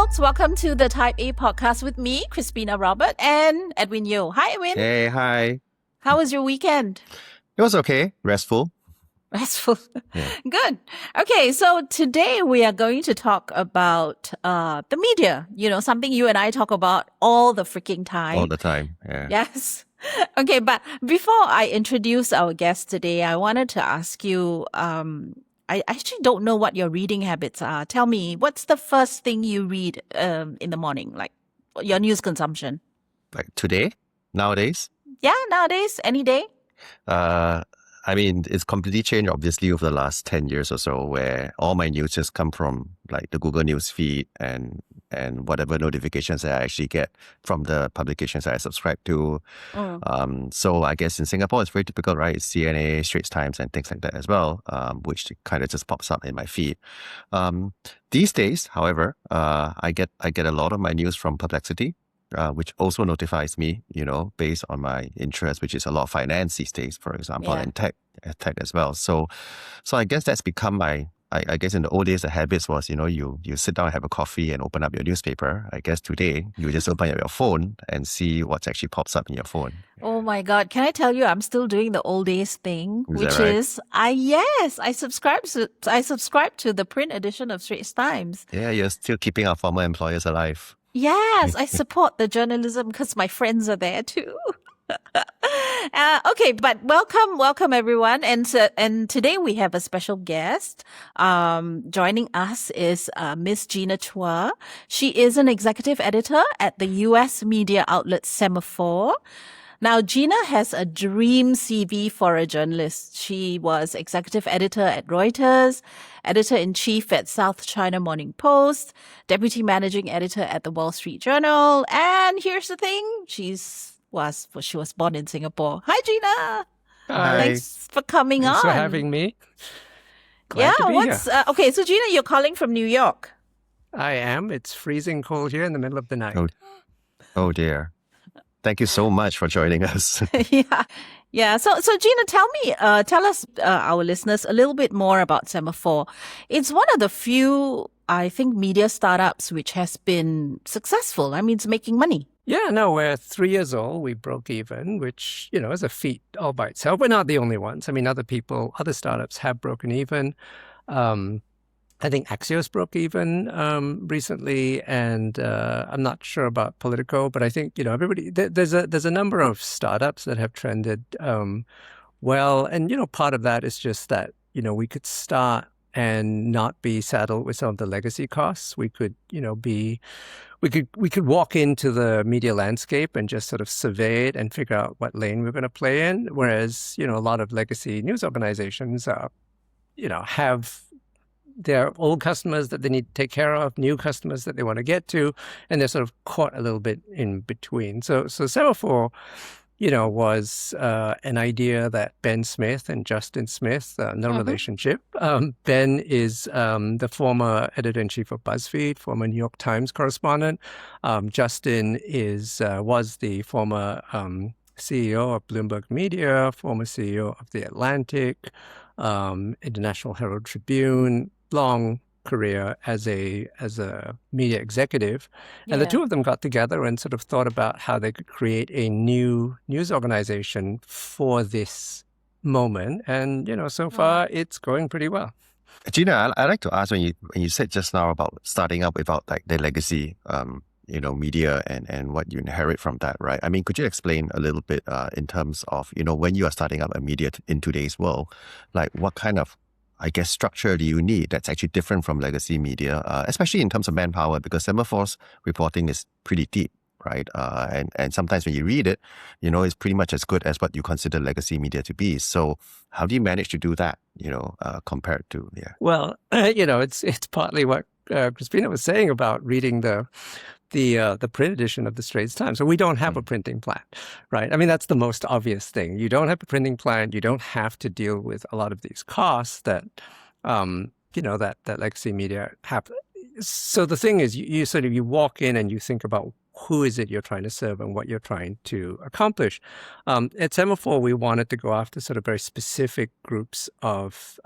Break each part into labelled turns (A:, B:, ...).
A: folks. Welcome to the Type A podcast with me, Crispina Robert, and Edwin Yeo. Hi, Edwin.
B: Hey, hi.
A: How was your weekend?
B: It was okay. Restful.
A: Restful.
B: Yeah.
A: Good. Okay, so today we are going to talk about the media. You know, something you and I talk about all the freaking time.
B: All the time. Yeah.
A: Yes. Okay, but before I introduce our guest today, I wanted to ask you, I actually don't know what your reading habits are. Tell me, what's the first thing you read in the morning, like your news consumption?
B: Like today, nowadays.
A: Yeah, nowadays, any day.
B: I mean, it's completely changed, obviously, over the last 10 years or so, where all my news just come from like the Google News feed and whatever notifications that I actually get from the publications that I subscribe to. So I guess in Singapore, it's very typical, right? It's CNA, Straits Times, and things like that as well, which kind of just pops up in my feed. These days, however, I get a lot of my news from Perplexity. Which also notifies me, you know, based on my interest, which is a lot of finance these days, for example, and tech as well. So I guess that's become my, I guess in the old days, the habits was, you know, you sit down and have a coffee and open up your newspaper. I guess today, you just open up your phone and see what actually pops up in your phone.
A: Oh my God. Can I tell you, I'm still doing the old days thing, which is, I subscribe to the print edition of Straits Times.
B: Yeah, you're still keeping our former employers alive.
A: Yes, I support the journalism because my friends are there too. Okay, but welcome everyone. And today we have a special guest. Joining us is Miss Gina Chua. She is an executive editor at the US media outlet Semafor. Now, Gina has a dream CV for a journalist. She was executive editor at Reuters, editor-in-chief at South China Morning Post, deputy managing editor at the Wall Street Journal. And here's the thing, she was born in Singapore. Hi, Gina.
C: Hi.
A: Thanks for coming on.
C: Thanks for having me. Glad to be here.
A: Okay, so Gina, you're calling from New York.
C: I am. It's freezing cold here in the middle of the night.
B: Oh dear. Thank you so much for joining us.
A: Yeah. So Gina, tell us, our listeners, a little bit more about Semafor. It's one of the few, I think, media startups which has been successful. I mean, it's making money.
C: Yeah, no, we're 3 years old. We broke even, which, you know, is a feat all by itself. We're not the only ones. I mean, other startups have broken even. I think Axios broke even recently, and I'm not sure about Politico, but I think, you know, everybody, there's a number of startups that have trended well. And, you know, part of that is just that, you know, we could start and not be saddled with some of the legacy costs. We could, you know, we could walk into the media landscape and just sort of survey it and figure out what lane we're going to play in. Whereas, you know, a lot of legacy news organizations, you know, have their old customers that they need to take care of, new customers that they want to get to, and they're sort of caught a little bit in between. So Semafor, you know, was an idea that Ben Smith and Justin Smith, no relationship. Ben is the former editor-in-chief of BuzzFeed, former New York Times correspondent. Justin was the former CEO of Bloomberg Media, former CEO of The Atlantic, International Herald Tribune, long career as a media executive. And the two of them got together and sort of thought about how they could create a new news organization for this moment. And, you know, so far it's going pretty well.
B: Gina, I'd like to ask, when you said just now about starting up without like the legacy, you know, media and what you inherit from that, right? I mean, could you explain a little bit in terms of, you know, when you are starting up a media in today's world, like what kind of, I guess, structure do you need that's actually different from legacy media, especially in terms of manpower, because Semafor's reporting is pretty deep, right? And sometimes when you read it, you know, it's pretty much as good as what you consider legacy media to be. So how do you manage to do that, you know, compared to,
C: Well, you know, it's partly what Crispina was saying about reading the print edition of the Straits Times. So we don't have a printing plant, right? I mean, that's the most obvious thing. You don't have a printing plant. You don't have to deal with a lot of these costs that, you know, that legacy media have. So the thing is, you sort of, you walk in and you think about who is it you're trying to serve and what you're trying to accomplish. At Semafor, we wanted to go after sort of very specific groups of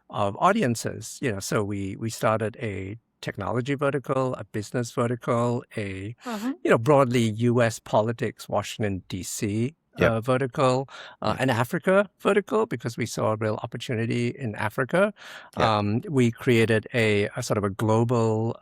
C: audiences. You know, so we started a technology vertical, a business vertical, a
A: Mhm.
C: broadly U.S. politics, Washington D.C.
B: Yep.
C: Vertical,
B: Yep.
C: an Africa vertical because we saw a real opportunity in Africa.
B: Yep.
C: We created a sort of a global,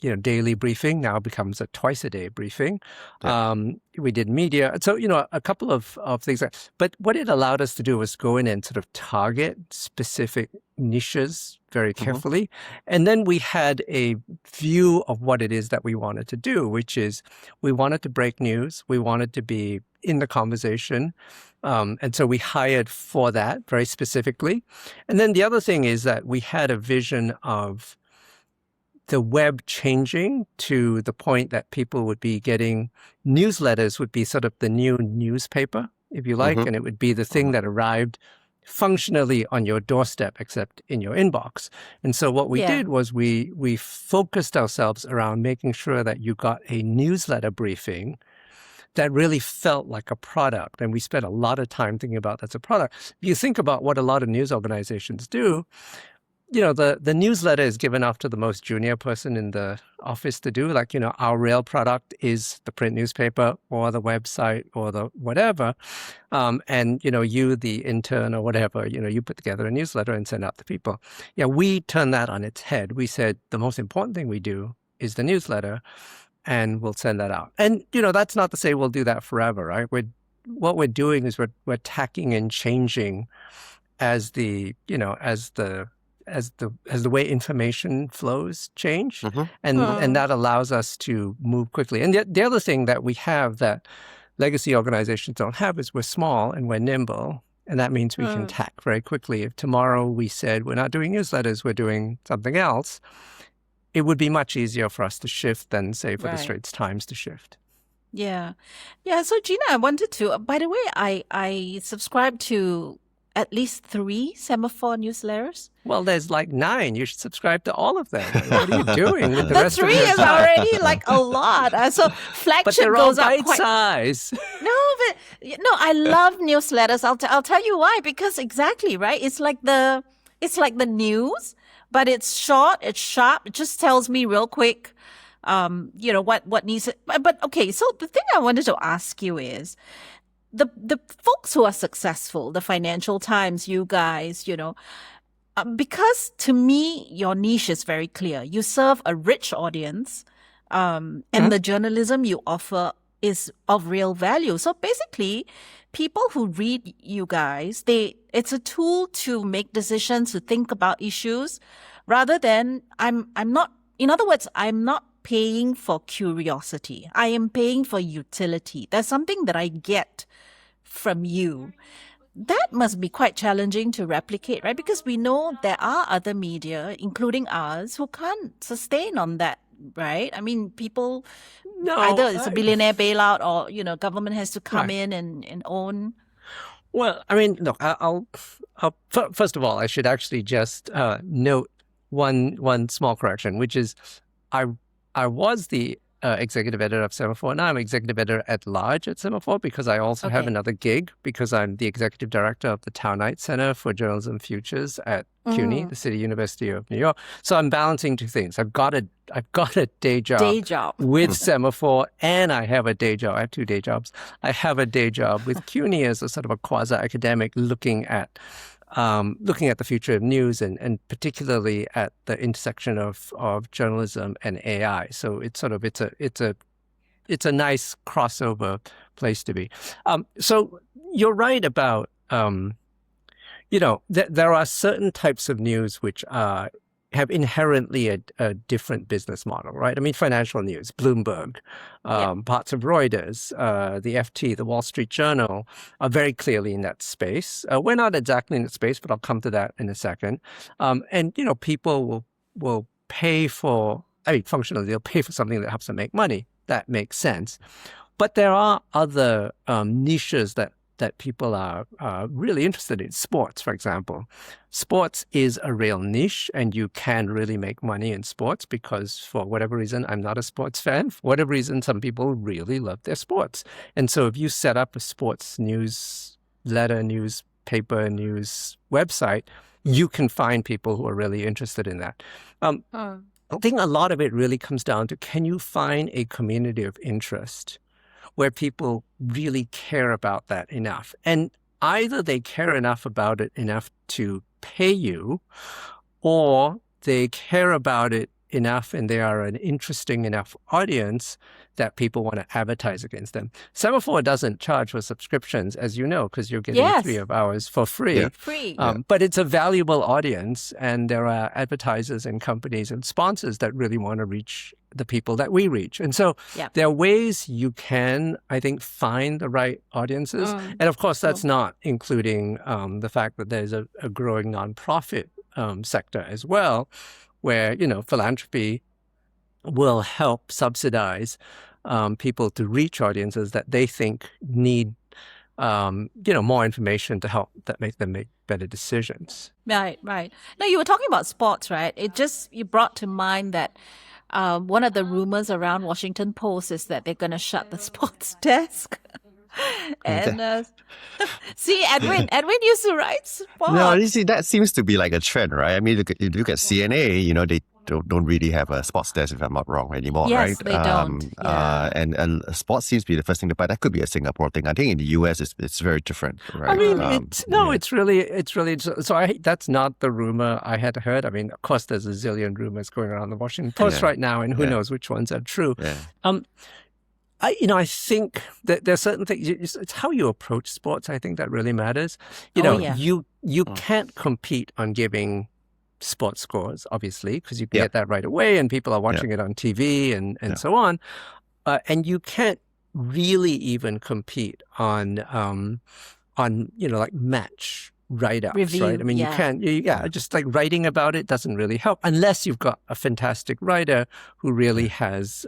C: daily briefing. Now becomes a twice a day briefing.
B: Yep.
C: We did media, so a couple of things. But what it allowed us to do was go in and sort of target specific niches very carefully. And then we had a view of what it is that we wanted to do, which is we wanted to break news. We wanted to be in the conversation. And so we hired for that very specifically. And then the other thing is that we had a vision of the web changing to the point that people would be getting newsletters would be sort of the new newspaper, if you like, and it would be the thing that arrived functionally on your doorstep, except in your inbox. And so what we did was we focused ourselves around making sure that you got a newsletter briefing that really felt like a product. And we spent a lot of time thinking about that's a product. If you think about what a lot of news organizations do, the newsletter is given off to the most junior person in the office to do. Like, our real product is the print newspaper or the website or the whatever. And, you, the intern or whatever, you put together a newsletter and send out to people. Yeah, we turned that on its head. We said the most important thing we do is the newsletter, and we'll send that out. And, that's not to say we'll do that forever, right? What we're doing is we're tacking and changing as the way information flows change, and that allows us to move quickly. And the other thing that we have that legacy organizations don't have is we're small and we're nimble, and that means we can tack very quickly. If tomorrow we said we're not doing newsletters, we're doing something else, it would be much easier for us to shift than, say, for the Straits Times to shift.
A: Yeah. So Gina, I wanted to, by the way, I subscribe to at least 3 Semafor newsletters.
C: Well, there's like 9. You should subscribe to all of them. What are you doing with the rest of
A: 3
C: your
A: is
C: time?
A: already like a lot. So flagship
C: But they're all
A: goes up
C: bite
A: quite.
C: size.
A: No, I love newsletters. I'll tell you why. Because exactly, right? It's like the news, but it's short, it's sharp. It just tells me real quick, what needs it. But okay, so the thing I wanted to ask you is, the folks who are successful, the Financial Times, you guys, because to me, your niche is very clear. You serve a rich audience, and the journalism you offer is of real value. So basically, people who read you guys, it's a tool to make decisions, to think about issues, rather than I'm not paying for curiosity. I am paying for utility. There's something that I get from you. That must be quite challenging to replicate, right? Because we know there are other media, including ours, who can't sustain on that, right? I mean, people, either it's a billionaire bailout or, government has to come in and own.
C: Well, I mean, look, I'll first of all, I should actually just note one small correction, which is I was the executive editor of Semafor. Now I'm executive editor at large at Semafor because I also have another gig because I'm the executive director of the Townite Center for Journalism Futures at CUNY, the City University of New York. So I'm balancing 2 things. I've got a day job with Semafor, and I have a day job. I have 2 day jobs. I have a day job with CUNY as a sort of a quasi-academic looking at the future of news and particularly at the intersection of journalism and AI. So it's a nice crossover place to be. So you're right about there are certain types of news which have inherently a different business model, right? I mean, financial news, Bloomberg, parts of Reuters, the FT, the Wall Street Journal are very clearly in that space. We're not exactly in that space, but I'll come to that in a second. And, people will pay for, functionally, they'll pay for something that helps them make money. That makes sense. But there are other niches that people are really interested in. Sports, for example. Sports is a real niche, and you can really make money in sports because for whatever reason, I'm not a sports fan. For whatever reason, some people really love their sports. And so if you set up a sports newsletter, newspaper, news website, you can find people who are really interested in that. I think a lot of it really comes down to, can you find a community of interest where people really care about that enough? And either they care enough about it enough to pay you, or they care about it enough and they are an interesting enough audience that people want to advertise against them. Semafor doesn't charge for subscriptions, as you know, because you're getting
A: Yes.
C: 3 of ours for free.
B: Yeah.
A: Free.
C: But it's a valuable audience, and there are advertisers and companies and sponsors that really want to reach the people that we reach. And so
A: Yeah.
C: there are ways you can, I think, find the right audiences. And of course, that's not including the fact that there's a growing nonprofit sector as well, where, philanthropy will help subsidize people to reach audiences that they think need, more information to help that make them make better decisions.
A: Right. Now, you were talking about sports, right? You brought to mind that one of the rumors around Washington Post is that they're going to shut the sports desk. And see, Edwin used to write sports.
B: No, you see, that seems to be like a trend, right? I mean, you look at CNA, they don't really have a sports desk, if I'm not wrong, anymore,
A: Yes,
B: right?
A: they don't. Yeah.
B: And sports seems to be the first thing, but that could be a Singapore thing. I think in the US, it's very different, right?
C: I mean, it's really. So that's not the rumor I had heard. I mean, of course, there's a zillion rumors going around the Washington Post right now, and who knows which ones are true.
B: Yeah.
C: I think that there's certain things. It's how you approach sports. I think that really matters. You can't compete on giving sports scores, obviously, because you can get that right away, and people are watching it on TV and so on. And you can't really even compete on like match write-ups,
A: Review,
C: right? I mean, you can't, just like writing about it doesn't really help unless you've got a fantastic writer who really has,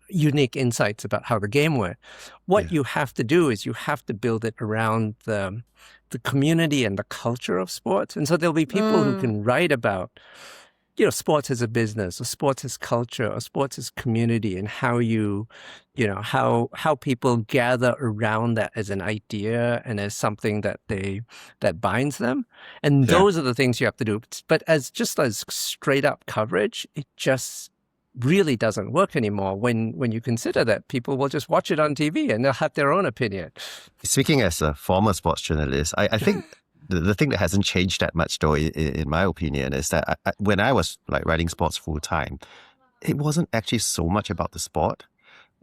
C: unique insights about how the game works. What you have to do is you have to build it around the community and the culture of sports. And so there'll be people who can write about, sports as a business, or sports as culture, or sports as community, and how how people gather around that as an idea and as something that binds them. And those are the things you have to do. But as straight up coverage, it just really doesn't work anymore when you consider that people will just watch it on TV and they'll have their own opinion.
B: Speaking as a former sports journalist, I think the thing that hasn't changed that much, though, in my opinion, is that when I was like writing sports full time, it wasn't actually so much about the sport.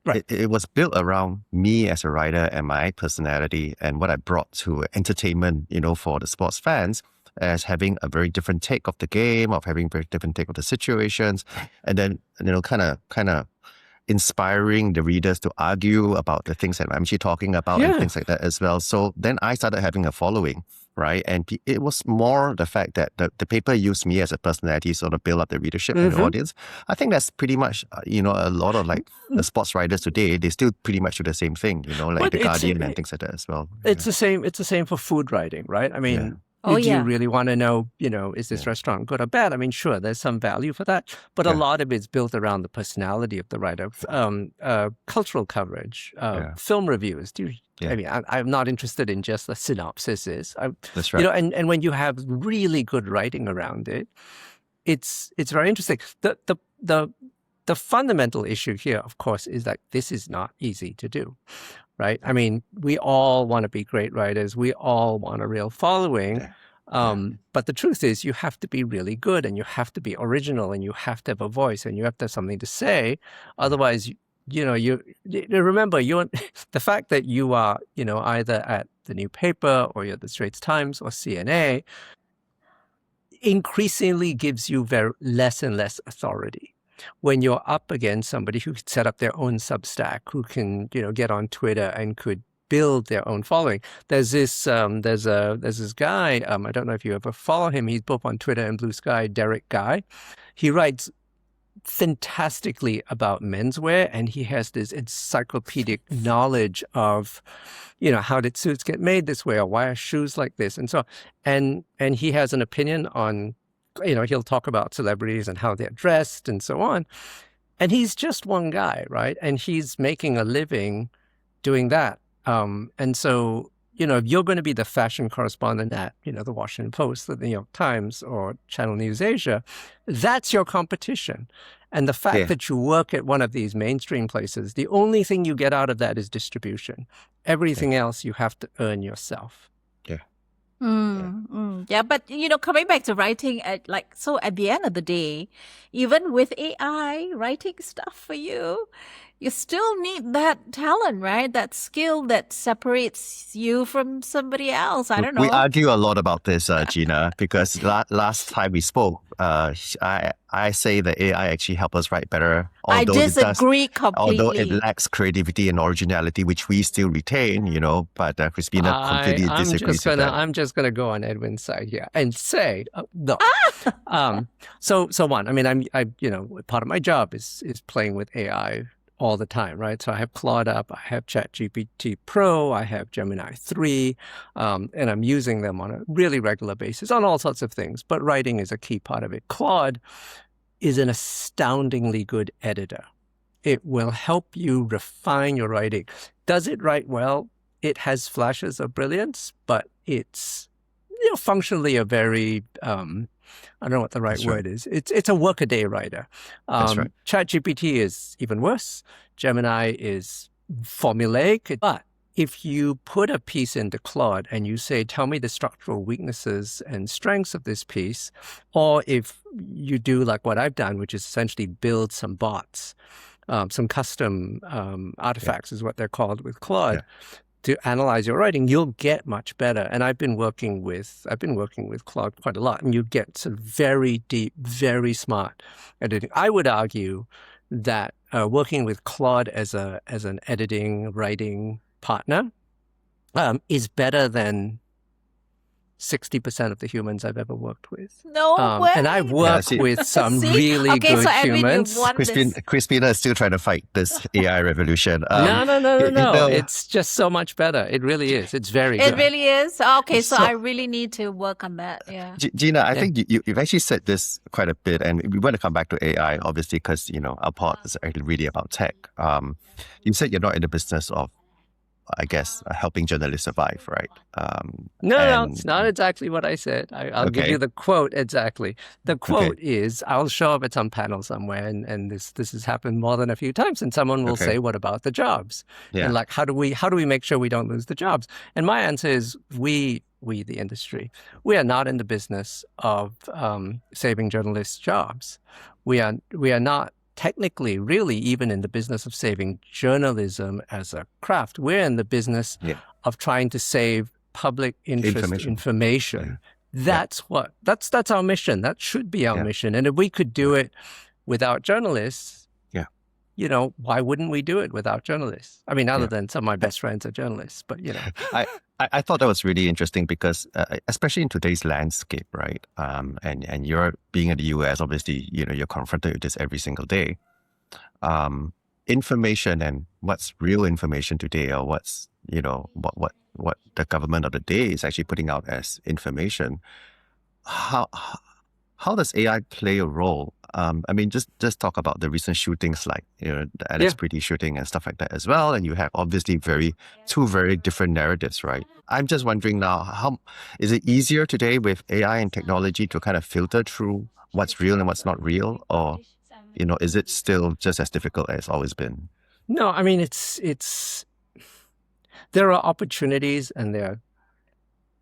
B: Right. It was built around me as a writer and my personality and what I brought to entertainment, for the sports fans, as having a very different take of the game, of having a very different take of the situations, and then kind of inspiring the readers to argue about the things that I'm actually talking about and things like that as well. So then I started having a following, right? And it was more the fact that the paper used me as a personality sort of build up the readership and the audience. I think that's pretty much, a lot of like the sports writers today, they still pretty much do the same thing, like The Guardian and things like that as well.
C: It's the same. It's the same for food writing, right? I mean, do you really want to know, is this restaurant good or bad? I mean, sure, there's some value for that, but a lot of it's built around the personality of the writer. Cultural coverage, film reviews. I mean, I'm not interested in just the synopsises.
B: That's right.
C: And when you have really good writing around it, it's very interesting. The fundamental issue here, of course, is that this is not easy to do. Right? I mean, we all want to be great writers. We all want a real following. But the truth is you have to be really good, and you have to be original, and you have to have a voice, and you have to have something to say. Otherwise, you remember, the fact that you are, either at the New Paper or you're at the Straits Times or CNA increasingly gives you less and less authority. When you're up against somebody who could set up their own Substack, who can, get on Twitter and could build their own following. There's this guy, I don't know if you ever follow him. He's both on Twitter and Blue Sky, Derek Guy. He writes fantastically about menswear, and he has this encyclopedic knowledge of, how did suits get made this way, or why are shoes like this, and so on. And he has an opinion on, he'll talk about celebrities and how they're dressed and so on. And he's just one guy, right? And he's making a living doing that. And so, if you're going to be the fashion correspondent at, the Washington Post, the New York Times, or Channel News Asia, that's your competition. And the fact that you work at one of these mainstream places, the only thing you get out of that is distribution. Everything else you have to earn yourself.
A: Yeah, but coming back to writing, at the end of the day, even with AI writing stuff for you, you still need that talent, right? That skill that separates you from somebody else. I don't know.
B: We argue a lot about this, Gina, because last time we spoke, I say that AI actually helps us write better.
A: I disagree completely.
B: Although it lacks creativity and originality, which we still retain, but Crispina completely disagrees with that.
C: I'm just going to go on Edwin's side here and say, no. So one, I mean, part of my job is playing with AI all the time, right? So I have Claude up, I have ChatGPT Pro, I have Gemini 3, and I'm using them on a really regular basis on all sorts of things, but writing is a key part of it. Claude is an astoundingly good editor. It will help you refine your writing. Does it write well? It has flashes of brilliance, but it's functionally a very I don't know what the right word is. It's a workaday writer.
B: That's right.
C: ChatGPT is even worse. Gemini is formulaic. But if you put a piece into Claude and you say, tell me the structural weaknesses and strengths of this piece, or if you do like what I've done, which is essentially build some bots, some custom artifacts is what they're called with Claude, to analyze your writing, you'll get much better. And I've been working with Claude quite a lot, and you get sort of very deep, very smart editing. I would argue that working with Claude as an editing, writing partner is better than 60% of the humans I've ever worked with.
A: No way.
C: And I've worked with some really good humans.
B: Crispina is still trying to fight this AI revolution.
C: No. It's just so much better. It really is. It's very good.
A: It really is? Okay, so I really need to work on that. Yeah.
B: Gina, I think you've actually said this quite a bit, and we want to come back to AI, obviously, because, our pod is actually really about tech. You said you're not in the business of, I guess, helping journalists survive, right?
C: No, it's not exactly what I said. I'll give you the quote exactly. The quote is, I'll show up at some panel somewhere, and this has happened more than a few times, and someone will say, what about the jobs? And like, how do we make sure we don't lose the jobs? And my answer is, we, the industry, we are not in the business of saving journalists' jobs. We are not technically really even in the business of saving journalism as a craft. We're in the business of trying to save public interest information. That's our mission. That should be our mission. And if we could do it without journalists, why wouldn't we do it without journalists? I mean, other than some of my best friends are journalists, but
B: I thought that was really interesting because, especially in today's landscape, right? And you're being in the US, obviously, you're confronted with this every single day. Information and what's real information today, or what's, what the government of the day is actually putting out as information. How does AI play a role? I mean, just talk about the recent shootings, like the Alex Pretty shooting and stuff like that as well. And you have obviously two very different narratives, right? I'm just wondering now, how is it easier today with AI and technology to kind of filter through what's real and what's not real, or is it still just as difficult as it's always been?
C: No, I mean it's there are opportunities and there are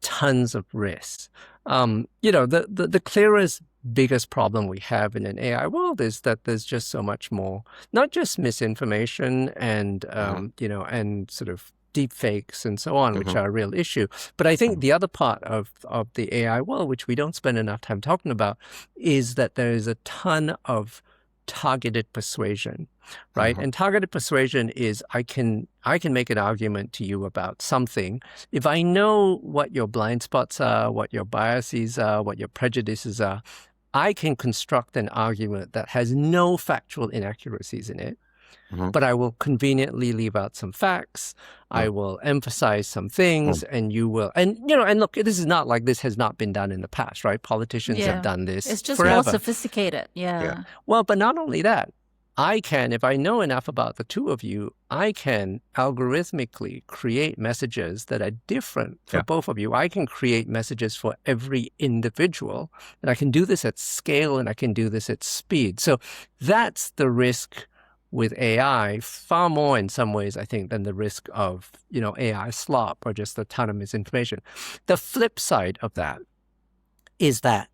C: tons of risks. The clearest, biggest problem we have in an AI world is that there's just so much more, not just misinformation and, and sort of deep fakes and so on, which are a real issue. But I think the other part of the AI world, which we don't spend enough time talking about, is that there is a ton of targeted persuasion, right? And targeted persuasion is I can make an argument to you about something. If I know what your blind spots are, what your biases are, what your prejudices are, I can construct an argument that has no factual inaccuracies in it, but I will conveniently leave out some facts. I will emphasize some things, and you will, and look, this is not like this has not been done in the past, right? Politicians have done this.
A: It's just
C: forever.
A: more sophisticated. Yeah.
C: Well, but not only that, I can, if I know enough about the two of you, I can algorithmically create messages that are different for both of you. I can create messages for every individual, and I can do this at scale, and I can do this at speed. So that's the risk with AI, far more in some ways, I think, than the risk of, AI slop or just a ton of misinformation. The flip side of that is that,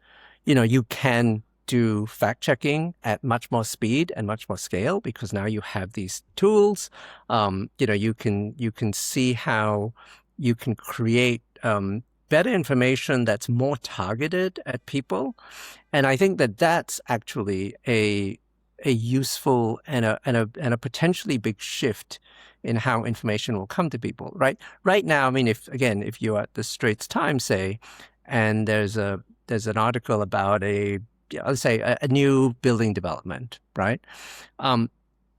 C: you can do fact checking at much more speed and much more scale because now you have these tools. You can see how you can create better information that's more targeted at people, and I think that that's actually a useful and a potentially big shift in how information will come to people. Right now, I mean, if you're at the Straits Times, say, and there's an article about let's say a new building development, right?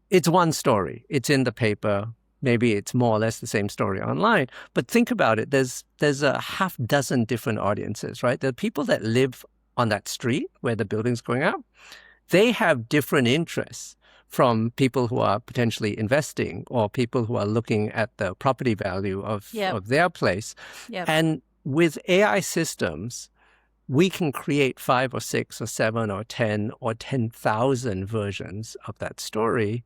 C: It's one story. It's in the paper. Maybe it's more or less the same story online. But think about it. There's a half dozen different audiences, right? The people that live on that street where the building's going up, they have different interests from people who are potentially investing or people who are looking at the property value of their place. Yep. And with AI systems, we can create 5 or 6 or 7 or 10 or 10,000 versions of that story.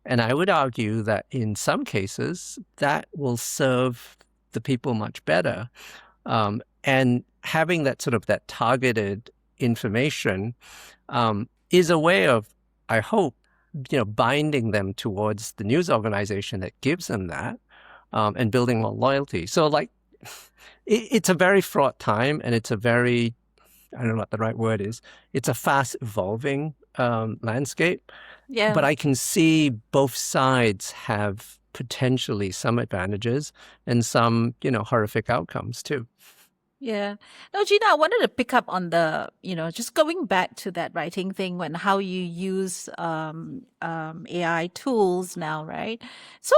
C: And I would argue that in some cases, that will serve the people much better. And having that that targeted information is a way of, I hope, binding them towards the news organization that gives them that and building more loyalty. So it's a very fraught time, and it's a very, I don't know what the right word is. It's a fast evolving landscape. Yeah. But I can see both sides have potentially some advantages and some, horrific outcomes too.
A: Yeah. Now, Gina, I wanted to pick up on the, just going back to that writing thing and how you use AI tools now, right? So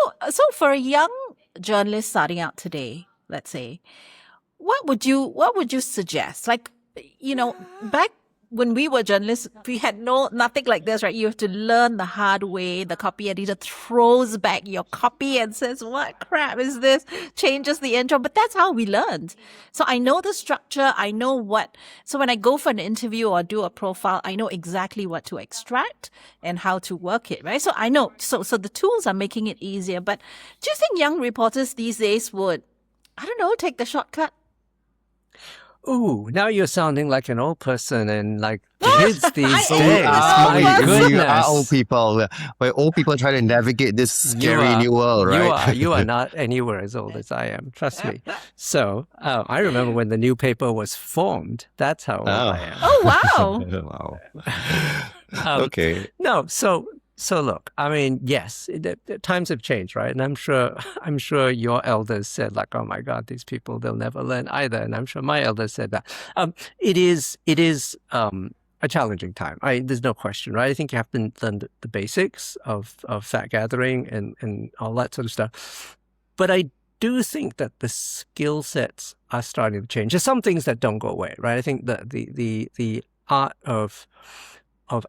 A: for a young journalist starting out today, let's say, what would you suggest? Back when we were journalists, we had nothing like this, right? You have to learn the hard way. The copy editor throws back your copy and says, "What crap is this?" Changes the intro. But that's how we learned. So I know the structure. I know so when I go for an interview or do a profile, I know exactly what to extract and how to work it, right? So I know. So the tools are making it easier. But do you think young reporters these days would, I don't know, take the shortcut?
C: Ooh, now you're sounding like an old person and like kids these days. My goodness.
B: You are old people. Where old people try to navigate this scary new world, right?
C: You are not anywhere as old as I am. Trust me. So I remember when the new paper was formed. That's how old I am.
A: Oh,
B: wow. Okay.
C: No, so look, I mean, yes, the times have changed, right? And I'm sure your elders said "Oh my God, these people, they'll never learn either." And I'm sure my elders said that. It is a challenging time. There's no question, right? I think you have to learn the basics of fact gathering and all that sort of stuff. But I do think that the skill sets are starting to change. There's some things that don't go away, right? I think that the art of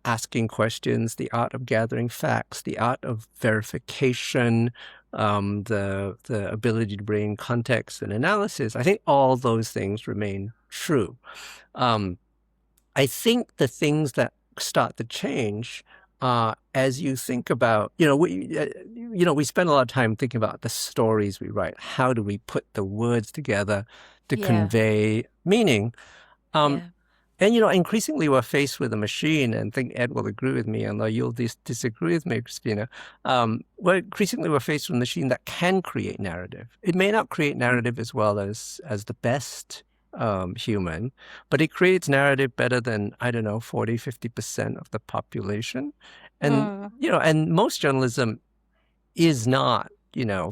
C: asking questions, the art of gathering facts, the art of verification, the ability to bring context and analysis, I think all those things remain true. I think the things that start to change as you think about, we spend a lot of time thinking about the stories we write. How do we put the words together to convey meaning? And, increasingly we're faced with a machine, and I think Ed will agree with me, although you'll disagree with me, Crispina. Increasingly we're faced with a machine that can create narrative. It may not create narrative as well as the best human, but it creates narrative better than, 40, 50% of the population. And, and most journalism is not,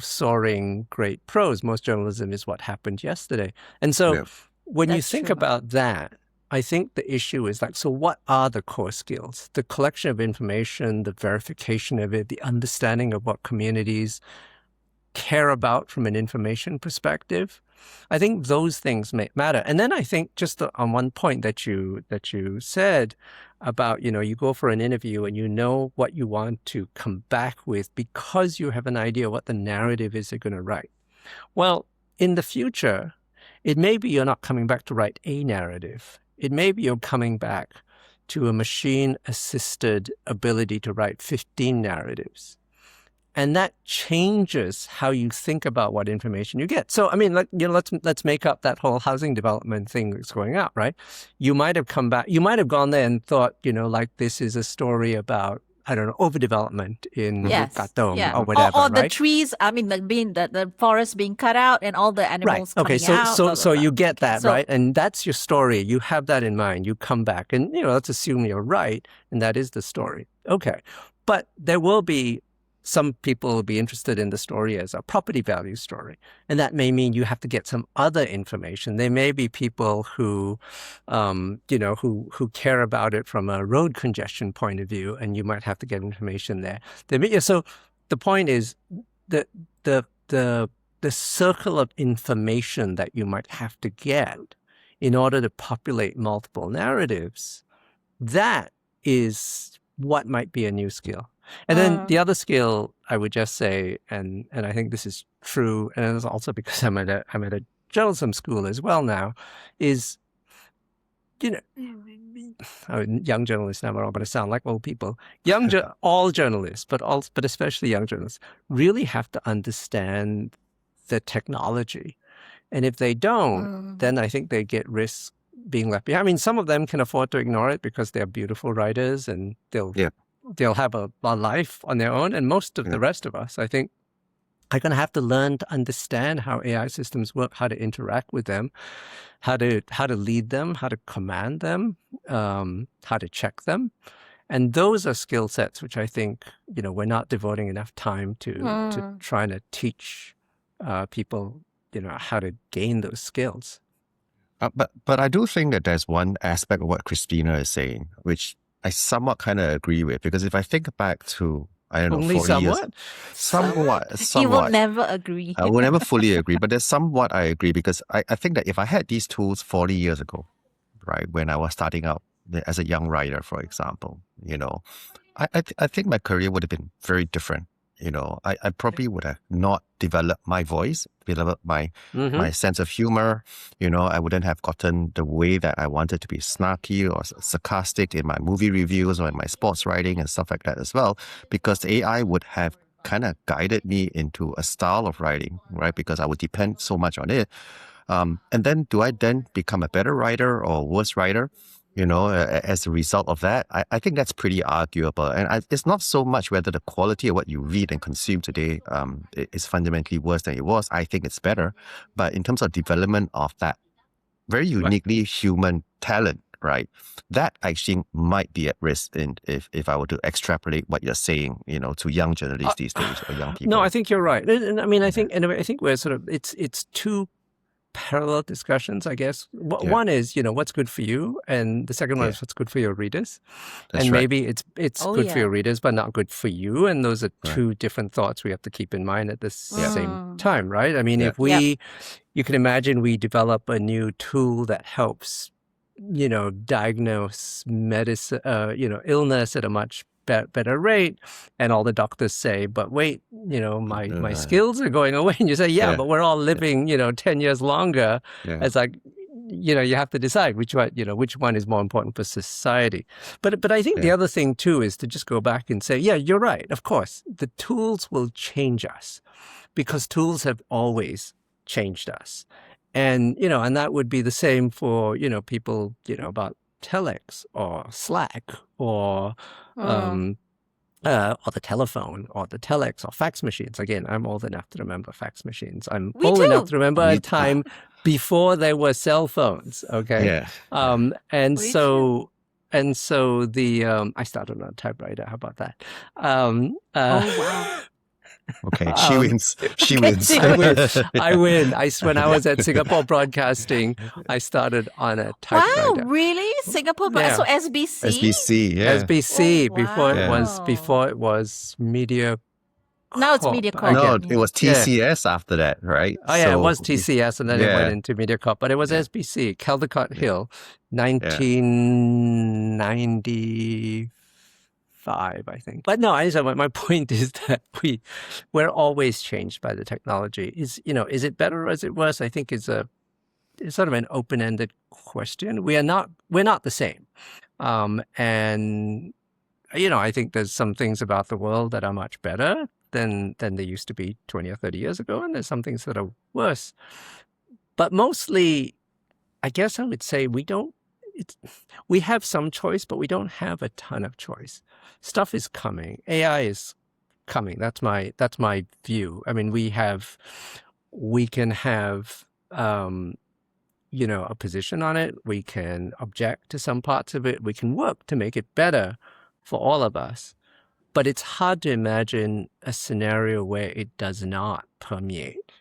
C: soaring great prose. Most journalism is what happened yesterday. And so when you think about that, I think the issue is so what are the core skills? The collection of information, the verification of it, the understanding of what communities care about from an information perspective. I think those things matter. And then I think just on one point that you said about, you go for an interview and you know what you want to come back with because you have an idea what the narrative is you're going to write. Well, in the future, it may be you're not coming back to write a narrative. It may be you're coming back to a machine-assisted ability to write 15 narratives. And that changes how you think about what information you get. So, I mean, let's make up that whole housing development thing that's going out, right? You might have come back, you might have gone there and thought, like this is a story about, I don't know, overdevelopment in Katong or whatever,
A: or the
C: right?
A: trees, I mean, the forest being cut out and all the animals
C: right. Okay,
A: coming out.
C: So you get
A: Okay,
C: that, right? And that's your story. You have that in mind. You come back and, let's assume you're right. And that is the story. Okay. But there will be some people will be interested in the story as a property value story. And that may mean you have to get some other information. There may be people who, who care about it from a road congestion point of view, and you might have to get information there. So the point is that the circle of information that you might have to get in order to populate multiple narratives, that is what might be a new skill. And then the other skill, I would just say, and I think this is true, and it's also because I'm at a journalism school as well now, is, young journalists now are all going to sound like old people. All journalists, but especially young journalists, really have to understand the technology. And if they don't, then I think they get risk being left behind. I mean, some of them can afford to ignore it because they're beautiful writers and they'll have a life on their own. And most of the rest of us, I think, are going to have to learn to understand how AI systems work, how to interact with them, how to lead them, how to command them, how to check them. And those are skill sets which I think, we're not devoting enough time to trying to teach people, how to gain those skills.
B: But I do think that there's one aspect of what Crispina is saying, which I somewhat kind of agree with, because if I think back to, I don't know,
C: Only
B: 40
C: somewhat?
B: years. Somewhat.
A: You will never agree.
B: I will never fully agree, but there's somewhat I agree, because I think that if I had these tools 40 years ago, right, when I was starting out as a young writer, for example, I think my career would have been very different. I probably would have not developed my voice, developed my sense of humor. I wouldn't have gotten the way that I wanted to be snarky or sarcastic in my movie reviews or in my sports writing and stuff like that as well, because the AI would have kind of guided me into a style of writing, right? Because I would depend so much on it. And then do I then become a better writer or worse writer? As a result of that, I think that's pretty arguable. And it's not so much whether the quality of what you read and consume today is fundamentally worse than it was. I think it's better. But in terms of development of that very uniquely human talent, right, that actually might be at risk if I were to extrapolate what you're saying, to young journalists these days or young people.
C: No, I think you're right. And I mean, I think we're sort of, it's two parallel discussions, I guess. One is, what's good for you, and the second one is what's good for your readers.
B: That's
C: and
B: right.
C: maybe it's good for your readers, but not good for you. And those are two different thoughts we have to keep in mind at the same time, right? I mean, if you can imagine we develop a new tool that helps, diagnose medicine, illness at a much better rate, and all the doctors say, but wait, my skills are going away, and you say, but we're all living 10 years longer. It's like, you have to decide which one is more important for society. But I think the other thing too is to just go back and say, you're right, of course the tools will change us, because tools have always changed us. And and that would be the same for people about telex or Slack or the telephone or the telex or fax machines. Again, I'm old enough to remember fax machines. I'm old enough to remember a time before there were cell phones. Okay. And so the I started on a typewriter. How about that?
A: Oh wow.
B: Okay, she wins. She wins.
C: I win. When I was at Singapore Broadcasting, I started on a typewriter.
A: Wow, really? Singapore, so SBC?
B: SBC,
C: SBC
A: Oh,
C: before
A: wow.
C: it was media
A: Now it's
C: I
A: MediaCorp.
B: No,
C: get.
B: it was
C: Yeah.
B: TCS after that, right?
C: Oh yeah, it
B: So
C: was TCS, and then it went
B: yeah,
C: into MediaCorp, but it was
B: yeah,
C: SBC, Caldecott
B: yeah,
C: Hill,
B: yeah.
C: 1995, I think. But no, my point is that we're always changed by the technology. Is it better or is it worse? I think it's sort of an open-ended question. We're not the same, and I think there's some things about the world that are much better than they used to be 20 or 30 years ago, and there's some things that are worse. But mostly, I guess I would say we have some choice, but we don't have a ton of choice. Stuff is coming. AI is coming. That's my view. I mean, we can have a position on it. We can object to some parts of it. We can work to make it better for all of us. But it's hard to imagine a scenario where it does not permeate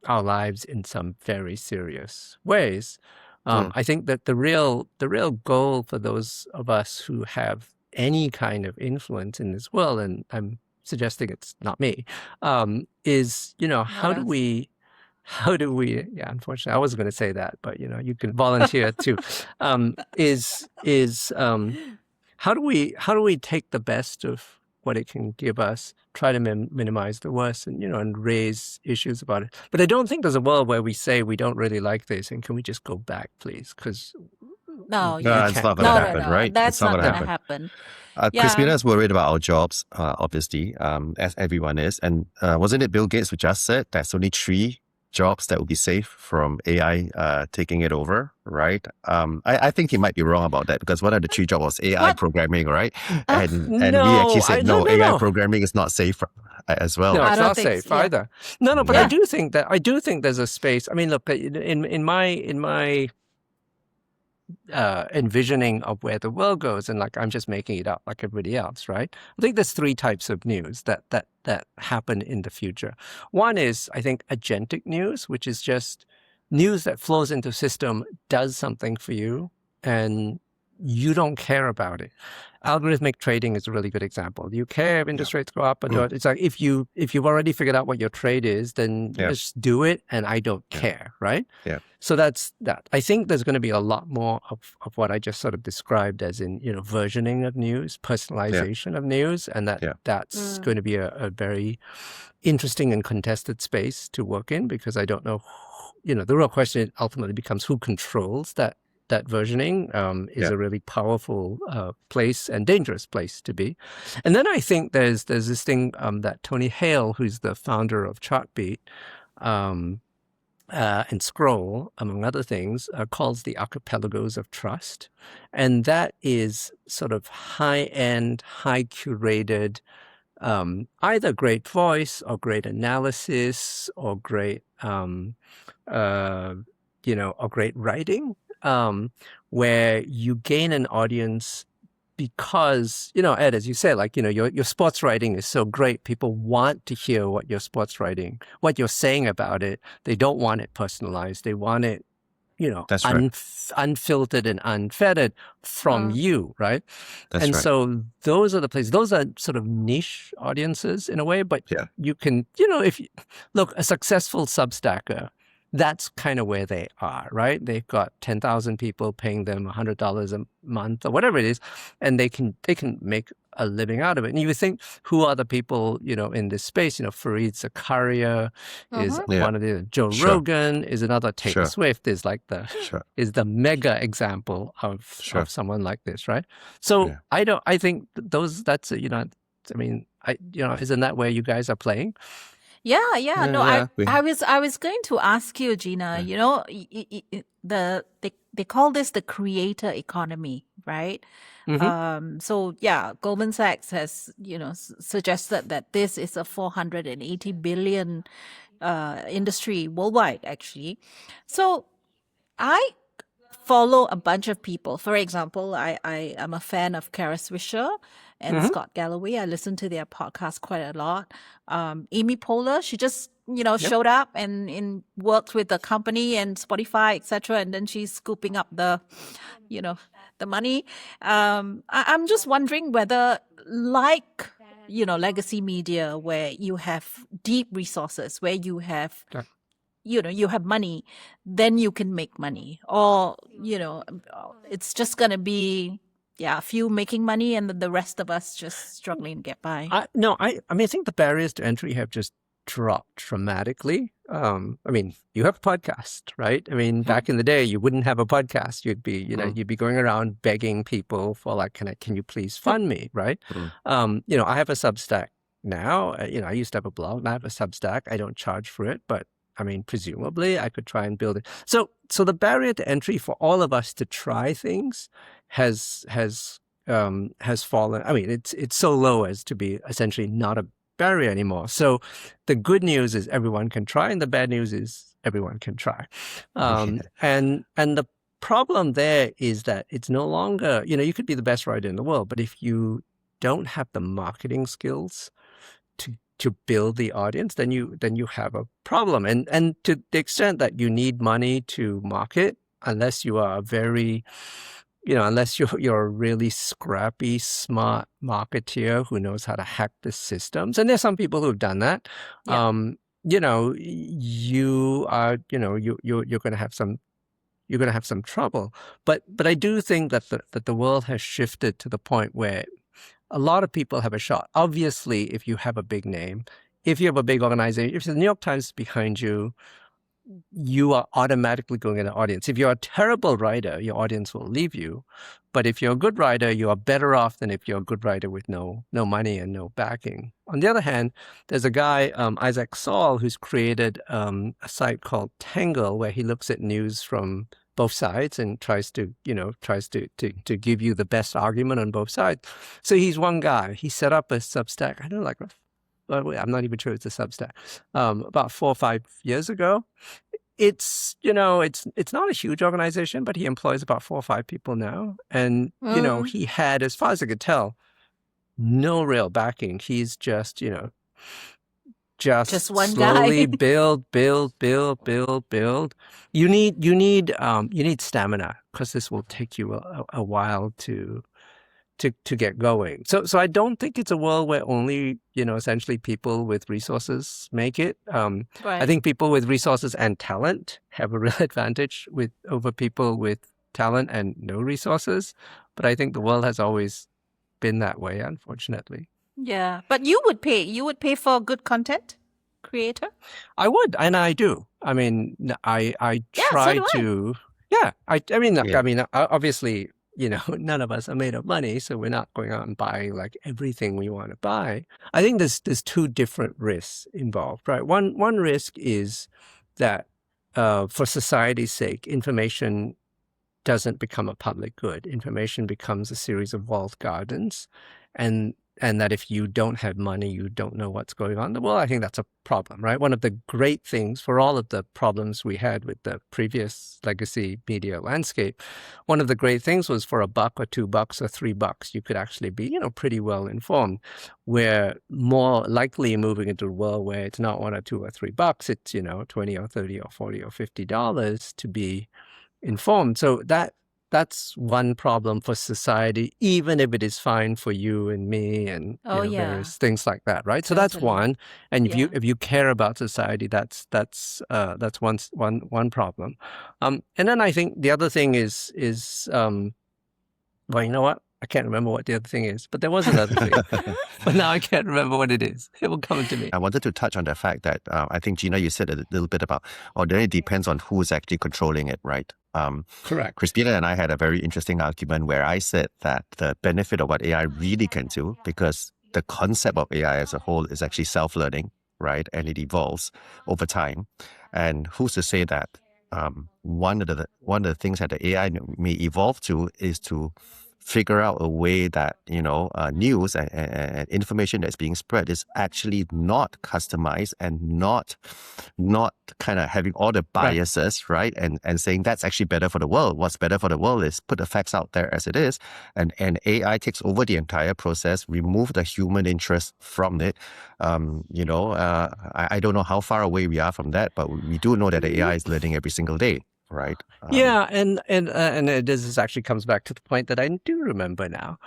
C: our lives in some very serious ways. I think that the real goal for those of us who have any kind of influence in this world, and I'm suggesting it's not me, is how do we yeah, unfortunately I wasn't going to say that, but you can volunteer too, is how do we take the best of what it can give us, try to minimize the worst, and and raise issues about it. But I don't think there's a world where we say we don't really like this and can we just go back, please? Because
A: No,
C: we
A: yeah.
B: It's
C: can't
B: not
C: go
B: going to
A: No,
C: back.
B: happen,
A: no.
B: right? It's
A: That's
B: not
A: not
B: going to
A: going to
B: happen.
A: happen.
B: Crispina
A: Yeah.
B: is worried about our jobs, obviously, as everyone is. And wasn't it Bill Gates who just said there's only 3 jobs that will be safe from AI taking it over, right? I think he might be wrong about that because one of the 3 jobs was AI
A: What?
B: programming, right?
A: Uh,
B: And we
C: No,
B: actually said
C: no,
B: no,
C: no,
B: AI
C: no.
B: programming is not safe as well.
C: No,
A: I
C: it's
A: don't
C: not
A: think
C: safe
A: yeah.
C: either. No, but
B: Yeah.
C: I do think there's a space. I mean, look, in my envisioning of where the world goes, and like I'm just making it up like everybody else, right? I think there's 3 types of news that happen in the future. One is, I think, agentic news, which is just news that flows into a system, does something for you, and you don't care about it. Algorithmic trading is a really good example. Do you care if interest rates go up or don't? It's like if you've already figured out what your trade is, then just do it, and I don't care, right?
B: Yeah.
C: So that's that. I think there's going to be a lot more of what I just sort of described as in versioning of news, personalization of news, and that's going to be a very interesting and contested space to work in, because I don't know. The real question ultimately becomes who controls that versioning. Is a really powerful place and dangerous place to be. And then I think there's this thing that Tony Hale, who's the founder of Chartbeat and Scroll, among other things, calls the Archipelagos of Trust. And that is sort of high-end, high-curated, either great voice or great analysis or great, or great writing, where you gain an audience because, Ed, as you say, like, your sports writing is so great. People want to hear what you're saying about it. They don't want it personalized. They want it,
B: That's right.
C: unfiltered and unfettered from you, right?
B: That's right.
C: So those are the places. Those are sort of niche audiences in a way, but you can, if you look, a successful Substacker, that's kind of where they are, right? They've got 10,000 people paying them $100 a month or whatever it is, and they can make a living out of it. And you would think, who are the people, in this space? Fareed Zakaria is one of the, Joe Rogan is another, Taylor Swift is like is the mega example of someone like this, right? So I think isn't that where you guys are playing?
A: Yeah. No, I was going to ask you, Gina. They call this the creator economy, right? So Goldman Sachs has suggested that this is a 480 billion industry worldwide, actually. So I follow a bunch of people. For example, I am a fan of Kara Swisher and Scott Galloway. I listen to their podcast quite a lot. Amy Poehler, she just showed up and worked with the company and Spotify, etc. And then she's scooping up the money. I'm just wondering whether, like legacy media where you have deep resources, where you have, you have money, then you can make money. Or, it's just going to be, a few making money and then the rest of us just struggling to get by.
C: I think the barriers to entry have just dropped dramatically. You have a podcast, right? Back in the day, you wouldn't have a podcast. You'd be, you'd be going around begging people for like, can you please fund me, right? I have a Substack now. I used to have a blog. Now I have a Substack. I don't charge for it, but presumably I could try and build it. So the barrier to entry for all of us to try things has fallen. It's so low as to be essentially not a barrier anymore. So the good news is everyone can try, and the bad news is everyone can try. And the problem there is that it's no longer, you could be the best writer in the world, but if you don't have the marketing skills to build the audience, then you have a problem. And to the extent that you need money to market, unless you are very unless you're a really scrappy, smart marketeer who knows how to hack the systems, and there's some people who've done that.
A: Yeah.
C: You are, you're going to have some trouble. But I do think that the world has shifted to the point where a lot of people have a shot. Obviously, if you have a big name, if you have a big organization, if the New York Times is behind you, you are automatically going to get an audience. If you're a terrible writer, your audience will leave you. But if you're a good writer, you are better off than if you're a good writer with no money and no backing. On the other hand, there's a guy, Isaac Saul, who's created a site called Tangle, where he looks at news from both sides and tries to give you the best argument on both sides. So he's one guy. He set up a Substack. I don't know, I'm not even sure it's a Substack. About 4 or 5 years ago. It's not a huge organization, but he employs about 4 or 5 people now. And, he had, as far as I could tell, no real backing. He's just one slowly
A: guy.
C: build. You need stamina, because this will take you a while to get going. So I don't think it's a world where only, essentially people with resources make it.
A: Right.
C: I think people with resources and talent have a real advantage over people with talent and no resources. But I think the world has always been that way, unfortunately.
A: Yeah. But you would pay for good content creator?
C: I would, and I do. I try to. Yeah. Obviously, none of us are made of money, so we're not going out and buying like everything we want to buy. I think there's 2 different risks involved, right? One risk is that for society's sake, information doesn't become a public good. Information becomes a series of walled gardens, and that if you don't have money, you don't know what's going on. Well, I think that's a problem, right? One of the great things for all of the problems we had with the previous legacy media landscape, one of the great things was for $1 or $2 or $3, you could actually be, pretty well informed. We're more likely moving into a world where it's not $1 or $2 or $3, it's, $20 or $30 or $40 or $50 to be informed. So that's one problem for society, even if it is fine for you and me and various things like that, right? So that's one. And if you care about society, that's one problem. And then I think the other thing is well, you know what? I can't remember what the other thing is, but there was another thing. But now I can't remember what it is. It will come to me.
B: I wanted to touch on the fact that I think, Gina, you said a little bit about, then it depends on who's actually controlling it, right?
C: Correct.
B: Crispina and I had a very interesting argument where I said that the benefit of what AI really can do, because the concept of AI as a whole is actually self-learning, right? And it evolves over time. And who's to say that one of the things that the AI may evolve to is to figure out a way that, news and information that's being spread is actually not customized and not kind of having all the biases, right? And saying that's actually better for the world. What's better for the world is put the facts out there as it is, and AI takes over the entire process, remove the human interest from it. I don't know how far away we are from that, but we do know that the AI is learning every single day. right?
C: Yeah, and this actually comes back to the point that I do remember now,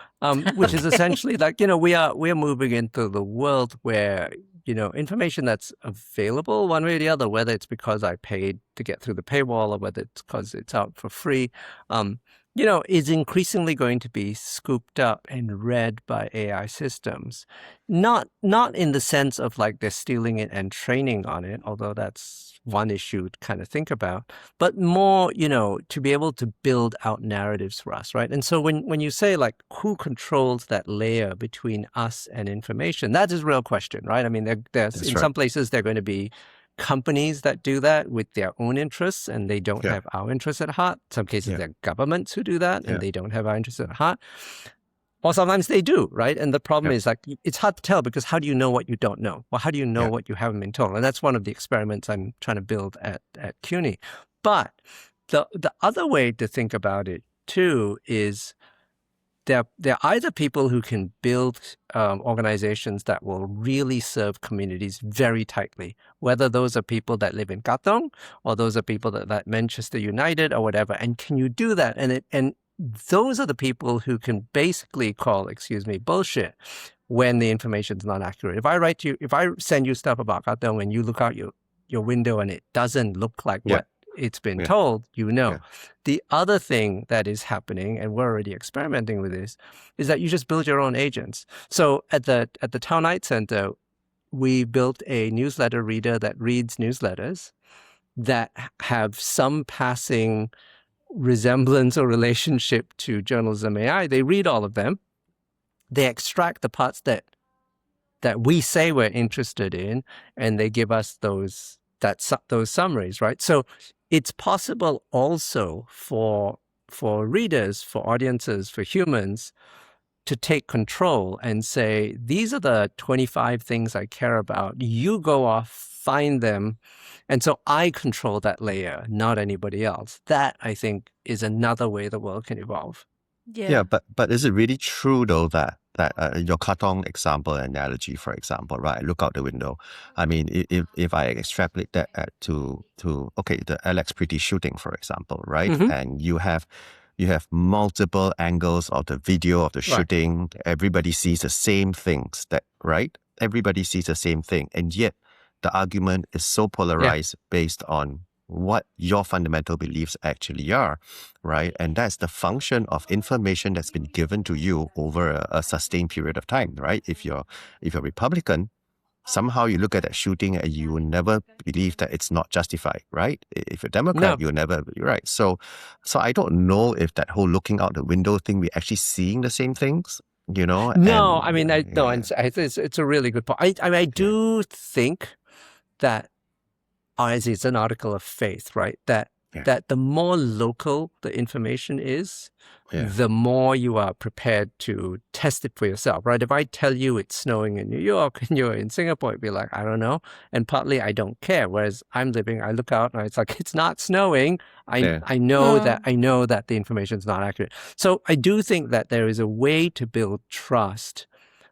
C: which is essentially like, we're moving into the world where, information that's available one way or the other, whether it's because I paid to get through the paywall or whether it's because it's out for free, is increasingly going to be scooped up and read by AI systems. Not in the sense of like they're stealing it and training on it, although that's one issue to kind of think about, but more, to be able to build out narratives for us, right? And so when you say like who controls that layer between us and information, that is a real question, right? I mean, there's
B: That's
C: in
B: right.
C: some places there are going to be companies that do that with their own interests and they don't
B: Yeah.
C: have our interests at heart. Some cases
B: Yeah.
C: there are governments who do that and
B: Yeah.
C: they don't have our interests at heart. Or sometimes they do, right? And the problem
B: Yeah.
C: is like, it's hard to tell because how do you know what you don't know? Well, how do you know
B: Yeah.
C: what you haven't been told? And that's one of the experiments I'm trying to build at CUNY. But the other way to think about it too is there are either people who can build organizations that will really serve communities very tightly, whether those are people that live in Katong or those are people that Manchester United or whatever. And can you do that? And those are the people who can basically call, bullshit when the information is not accurate. If I send you stuff about Katong and you look out your window and it doesn't look like
B: Yeah.
C: what it's been
B: Yeah.
C: told,
B: Yeah.
C: The other thing that is happening, and we're already experimenting with this, is that you just build your own agents. So at the Town Night Center, we built a newsletter reader that reads newsletters that have some passing resemblance or relationship to journalism AI. They read all of them. They extract the parts that we say we're interested in, and they give us those summaries, right? So it's possible also for readers, for audiences, for humans to take control and say, these are the 25 things I care about. You go off, find them. And so I control that layer, not anybody else. That, I think, is another way the world can evolve.
B: Yeah, but is it really true though that your Katong example analogy, for example, right? I look out the window. I mean, if I extrapolate that to the Alex Pretty shooting, for example, right?
C: Mhm.
B: And you have multiple angles of the video of the shooting. Everybody sees the same things, right? Everybody sees the same thing, and yet the argument is so polarized based on what your fundamental beliefs actually are, right? And that's the function of information that's been given to you over a sustained period of time, right? If you're Republican, somehow you look at that shooting and you will never believe that it's not justified, right? If you're Democrat, you'll never be right. So I don't know if that whole looking out the window thing, we're actually seeing the same things, No,
C: I mean, it's a really good point. I do think that it's an article of faith, right? That the more local the information is, the more you are prepared to test it for yourself, right? If I tell you it's snowing in New York and you're in Singapore, you'd be like, I don't know. And partly I don't care. Whereas I look out and it's like, it's not snowing. I know that the information is not accurate. So I do think that there is a way to build trust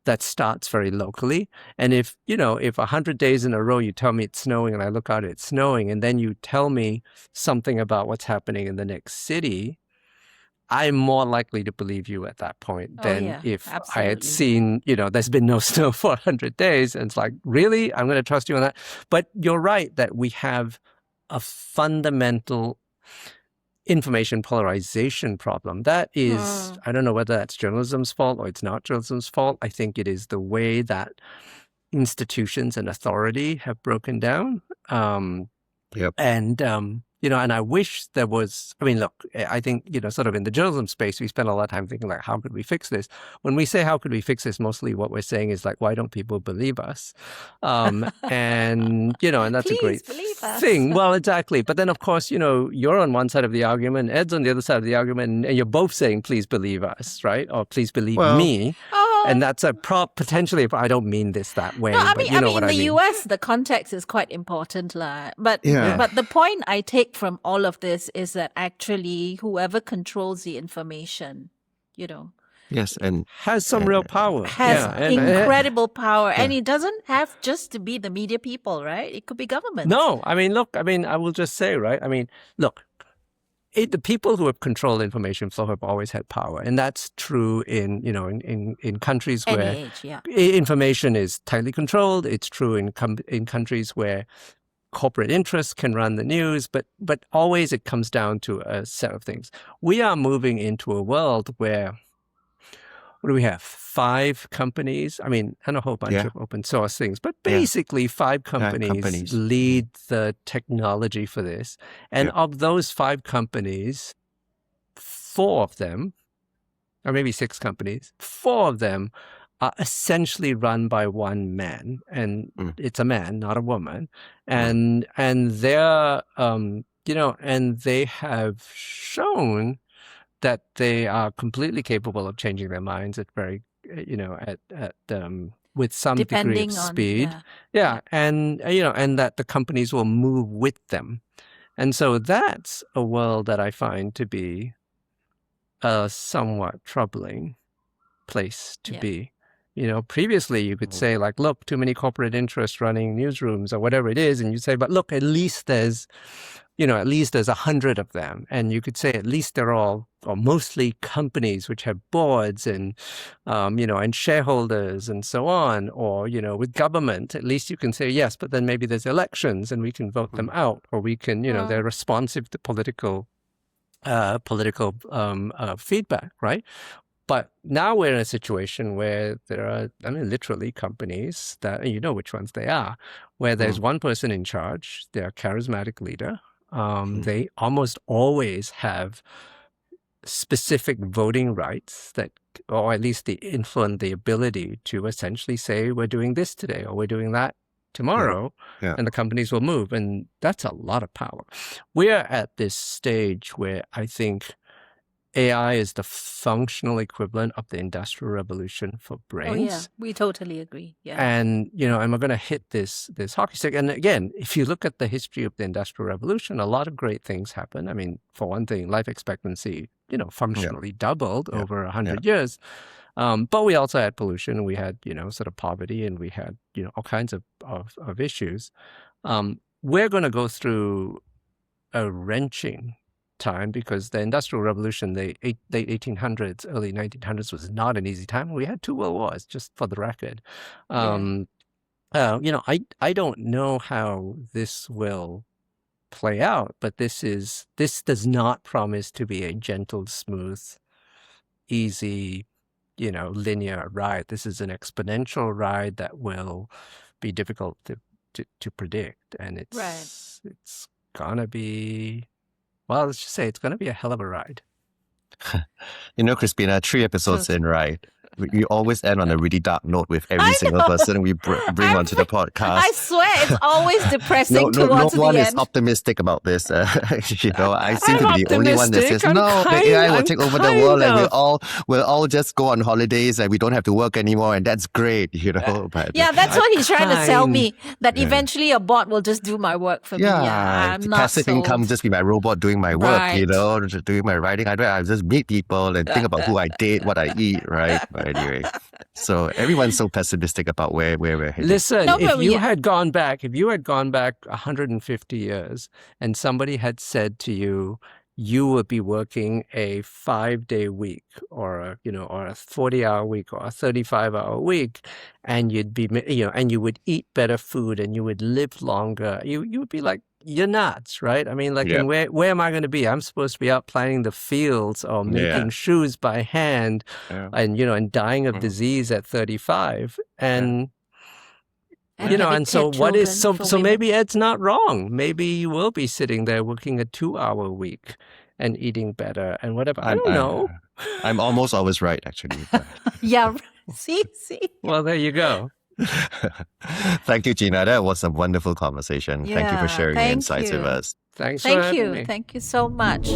C: that starts very locally. And if 100 days in a row you tell me it's snowing and I look out, it's snowing, and then you tell me something about what's happening in the next city, I'm more likely to believe you at that point than if I had seen, there's been no snow for 100 days. And it's like, really? I'm going to trust you on that. But you're right that we have a fundamental information polarization problem. That is, I don't know whether that's journalism's fault or it's not journalism's fault. I think it is the way that institutions and authority have broken down. And I wish there was, look, I think, sort of in the journalism space, we spend a lot of time thinking like, how could we fix this? When we say, how could we fix this? Mostly what we're saying is like, why don't people believe us? And that's a great thing. Well, exactly. But then of course, you're on one side of the argument, Ed's on the other side of the argument, and you're both saying, please believe us, right? Or please believe me. And that's a potentially, if I don't mean this that way.
A: No, I mean,
C: but
A: in the US, the context is quite important. But the point I take from all of this is that actually whoever controls the information,
B: yes, and
C: has some real power.
A: Has incredible power. And it doesn't have just to be the media people, right? It could be government.
C: No, look, I will just say, right? Look, the people who have controlled information flow have always had power, and that's true in countries
A: Any
C: where
A: age, yeah.
C: information is tightly controlled. It's true in countries where corporate interests can run the news, but always it comes down to a set of things. We are moving into a world where, what do we have? 5 companies, and a whole bunch of open source things, but basically 5 companies lead the technology for this. And of those 5 companies, 4 of them, or maybe 6 companies, 4 of them are essentially run by one man, and it's a man, not a woman. And they're, and they have shown that they are completely capable of changing their minds at very, with some degree of speed. And that the companies will move with them. And so that's a world that I find to be a somewhat troubling place to be. Previously you could say, like, look, too many corporate interests running newsrooms or whatever it is. And you say, but look, at least there's 100 of them. And you could say at least they're all, or mostly, companies which have boards and, and shareholders and so on. Or, with government, at least you can say, yes, but then maybe there's elections and we can vote them out, or we can, they're responsive to political feedback, right? But now we're in a situation where there are, literally companies that, which ones they are, where there's one person in charge, they're a charismatic leader. They almost always have specific voting rights that, or at least the ability to essentially say, we're doing this today, or we're doing that tomorrow, and the companies will move. And that's a lot of power. We're at this stage where I think AI is the functional equivalent of the Industrial Revolution for brains.
A: Oh, yeah. We totally agree. Yeah.
C: And, and we're going to hit this hockey stick. And again, if you look at the history of the Industrial Revolution, a lot of great things happen. For one thing, life expectancy, functionally doubled over 100 years. But we also had pollution, and we had, sort of poverty, and we had, all kinds of issues. We're going to go through a wrenching time, because the Industrial Revolution, the late 1800s, early 1900s was not an easy time. We had 2 world wars, just for the record. I don't know how this will play out, but this does not promise to be a gentle, smooth, easy, linear ride. This is an exponential ride that will be difficult to predict, and it's gonna be, well, let's just say it's going to be a hell of a ride.
B: Crispina, 3 episodes in, right? We always end on a really dark note with every single person we bring onto the podcast.
A: I swear, it's always depressing towards the end.
B: No one is optimistic about this. I seem to be the only one that says, the AI will take over the world, and we'll all just go on holidays and we don't have to work anymore, and that's great, But,
A: that's what he's trying to sell me, that eventually a bot will just do my work for me. I'm not
B: passive income, just be my robot doing my work, doing my writing. I just meet people and think about who I date, what I eat, right? But anyway, so everyone's so pessimistic about where we're headed.
C: Listen, if you had gone back 150 years and somebody had said to you, you would be working a 5-day week, or a 40-hour week, or a 35-hour week, and you'd be, and you would eat better food, and you would live longer, you would be like, you're nuts, right? And where am I going to be? I'm supposed to be out planting the fields, or making shoes by hand, and dying of disease at 35. And so what is, so maybe Ed's not wrong. Maybe you will be sitting there working a 2-hour week and eating better and whatever. I don't know.
B: I'm almost always right, actually.
A: Yeah. See?
C: Well, there you go.
B: Thank you, Gina. That was a wonderful conversation. Thank you for sharing your insights with us.
C: Thank you.
A: Thank you so much.